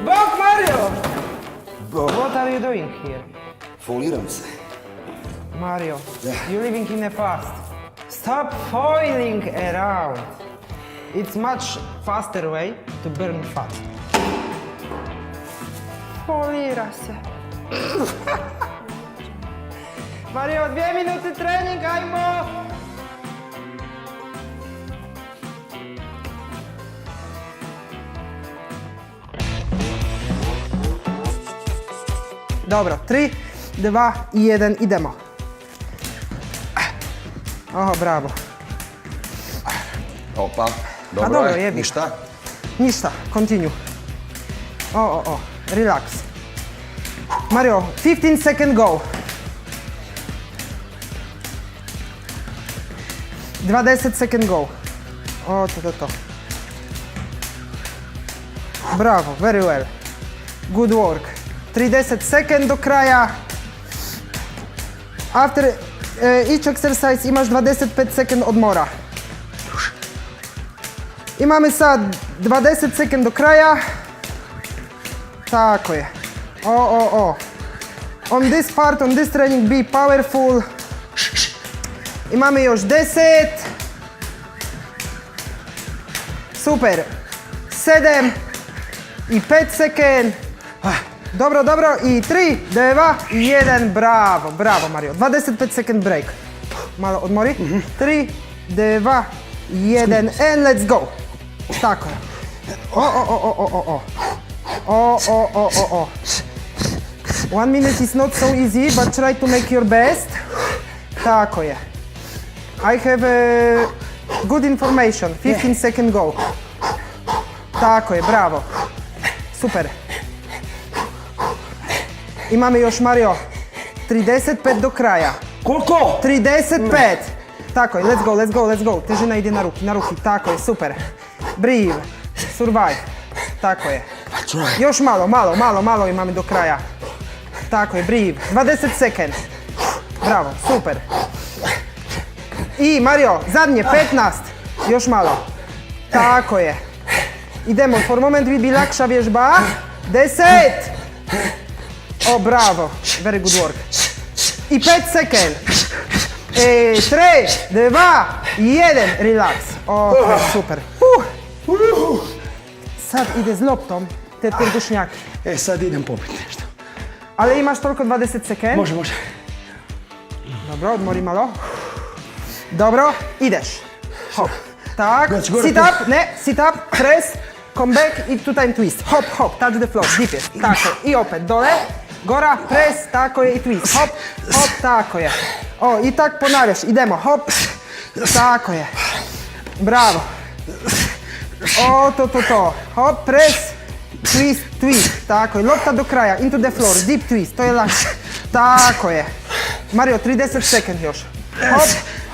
Bok, Mario! What are you doing here? Foliram se. Mario, Yeah. you're living in the past. Stop foiling around. It's much faster way to burn fat. Folira se. Mario, 2 minuty trening, ajmo! Dobro, 3, 2, 1, idemo. Oho, bravo. Opa, dobro dobro je, je, jebi. ništa. Ništa, continue. Relax. Mario, 15 second go. 20 second go. To. Bravo, very well. Good work. 30 second do kraja. After each exercise imaš 25 second odmora. Imamy sad 20 sekund do kraja. Tako je. On this part, on this training, be powerful. Imamy još 10. Super. 7 i 5 sekund. Dobro. I 3, 2, 1. Bravo Mario. 25 sekund break. Malo odmori. 3, 2, 1 and let's go. Tako je. 1 minute is not so easy, but try to make your best. Tako je. I have good information. 15 second go. Tako je, bravo. Super. Imamo još, Mario, 35 do kraja. Koliko? 35. Tako je, let's go. Težina ide na ruki, tako je, super. Breathe, survive, tako je. Još malo imamo do kraja. Tako je, breathe, 20 sekund. Bravo, super. I Mario, zadnje, 15. Još malo. Tako je. Idemo, for moment bi lakša vježba. 10. Bravo, very good work. I 5 sekund. 3, 2, 1, relax. Super. Sad ide s loptom, te trbušnjaki. Sad idem popiti nešto. Ali imaš toliko 20 sekund. Može. Dobro, odmori malo. Dobro, ideš. Hop. Tak, sit up, press, come back i two time twist. Hop, touch the floor, dip je. Tako je. I opet dole, gora, press, tako je i twist. Hop, tako je. I tak ponavljaš, idemo, hop, tako je. Bravo. To. Hop, press, twist, tako je. Lopta do kraja, into the floor, deep twist, to je lakše. Tako je. Mario, 30 sekund još.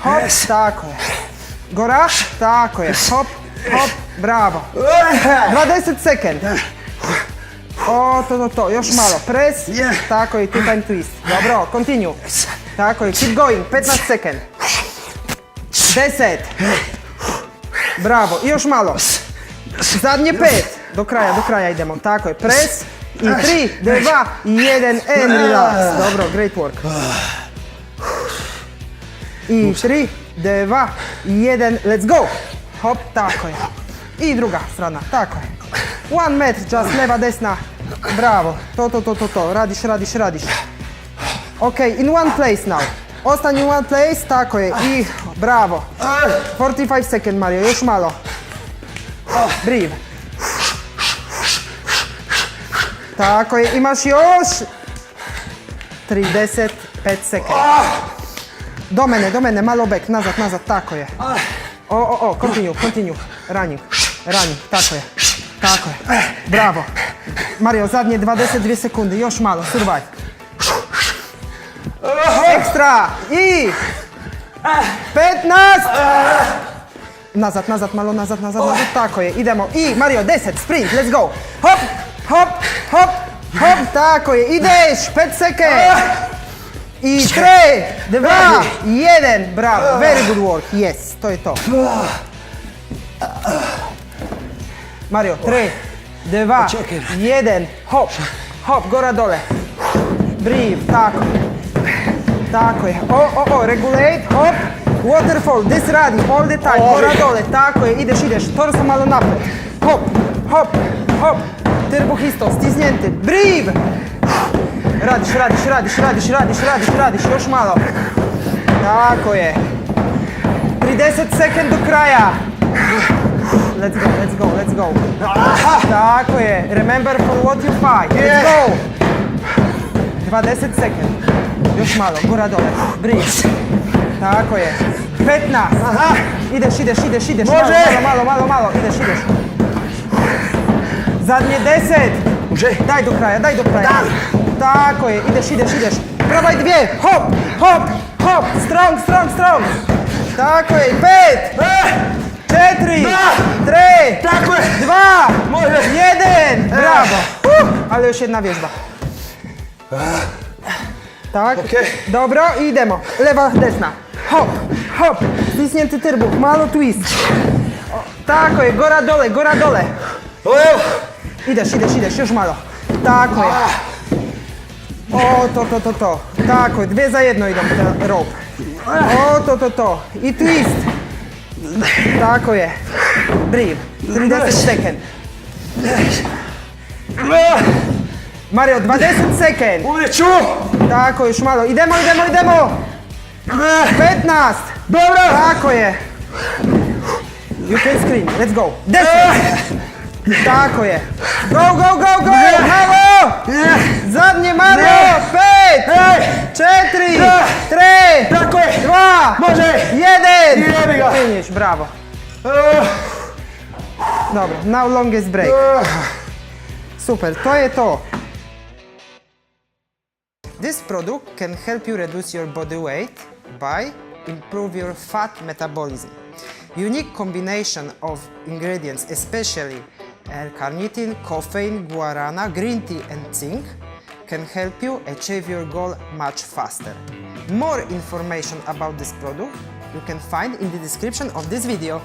Hop, tako je. Gora, tako je. Hop, bravo. 20 sekund. To, još malo. Press, tako je, two time twist. Dobro, continue. Tako je, keep going, 15 sekund. 10. Bravo, i još malo. Zadnje 5. Do kraja idemo. Tako je, press. I 3, 2, 1 and relax. Dobro, great work. I 3, 2, 1, let's go. Hop, tako je. I druga strana, tako je. 1 mat, just leva, desna. Bravo, to. Radiš. Ok, in one place now. Ostani u one place, tako je. I bravo. 45 sekund, Mario, još malo. Breathe. Tako je, imaš još 35 sekund. Do mene, malo back, nazad, tako je. Continue, running, tako je. Bravo. Mario, zadnje 22 sekunde, još malo, survive. Ekstra, i 15. Nazad, tako je, idemo. I Mario, 10, sprint, let's go. Hop, tako je, ideš, 5 sekund. I 3, 2, 1, bravo, very good work, yes, to je to. Mario, 3, 2, Čekaj. 1, hop, hop, gora dole. Breathe, tako. Tako je, regulate, hop, waterfall, this radi, all the time, gora dole, tako je, ideš, torso malo napred. Hop, hop, hop, trbuh isto, stisnjenti, breathe. Radiš, još malo. Tako je. 30 sekund do kraja. Let's go. Tako je. Remember for what you fight. Let's go. 20 sekund. Još malo, gora dole. Breathe. Tako je. 15. Ideš. Malo. Ideš. Zadnje 10. Može. Daj do kraja. Tako je, ideš. Probaj 2. Hop. Strong. Tako je, 5. 4. 3. Tako je. 2. Može. 1. Bravo. Ali još jedna vježba. Tako, dobro, idemo. Leva, desna. Hop. Stisnjenti trbuh, malo twist. Tako je, gora dole. Ideš, još malo. Tako je. To. Tako je, 2 za 1 idem rope. To. I twist. Tako je. Breathe. 30 sekund. Mario, 20 sekund. Uvjeću. Tako, još malo. Idemo. 15. Dobro. Tako je. You can scream. Let's go. 10. Tako je. Go. Bravo. Zadnje Mario. 5. 4. 3. Tako je. 2. Može. 1. Jebi ga. Finish, bravo. Dobro, now longest break. Super, to je to. This product can help you reduce your body weight by improve your fat metabolism. Unique combination of ingredients, especially L-carnitine, caffeine, guarana, green tea and zinc, can help you achieve your goal much faster. More information about this product you can find in the description of this video.